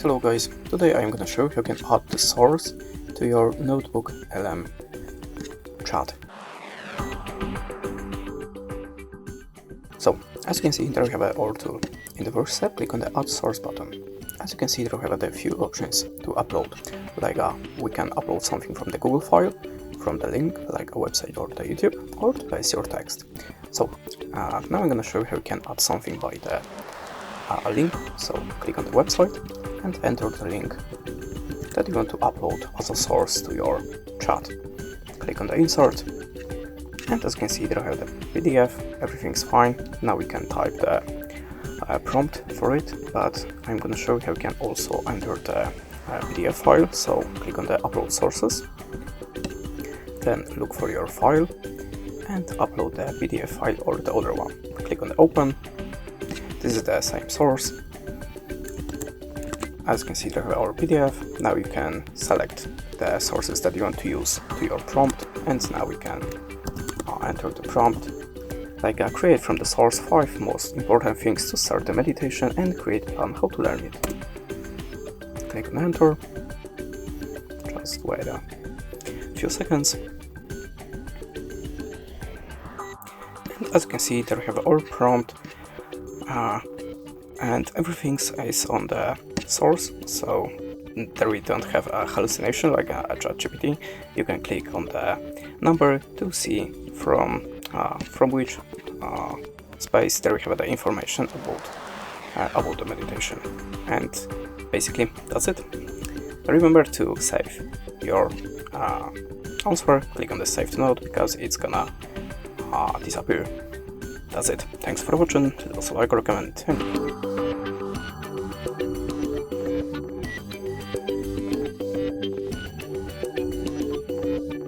Hello guys, today I'm gonna show you how you can add the source to your NotebookLM chat. So, as you can see, there we have our tool. In the first step, click on the Add Source button. As you can see, there we have a few options to upload. Like we can upload something from the Google file, from the link, like a website or the YouTube, or to paste your text. So, now I'm gonna show you how you can add something by the link. So, click on the website and enter the link that you want to upload as a source to your chat. Click on the insert, and as you can see, there I have the PDF, everything's fine. Now we can type the prompt for it, but I'm gonna show you how you can also enter the PDF file. So click on the upload sources, then look for your file and upload the PDF file or the other one. Click on the open. This is the same source. As you can see, there we have our PDF. Now you can select the sources that you want to use to your prompt, and now we can enter the prompt. Like create from the source 5 most important things to start the meditation and create a plan how to learn it. Click on enter. Just wait a few seconds. And as you can see, there we have our prompt. And everything is on the source, so there we don't have a hallucination like a ChatGPT. You can click on the number to see from which space there we have the information about the meditation. And basically that's it. Remember to save your answer. Click on the save to note because it's gonna disappear. That's it. Thanks for watching. Also like or comment.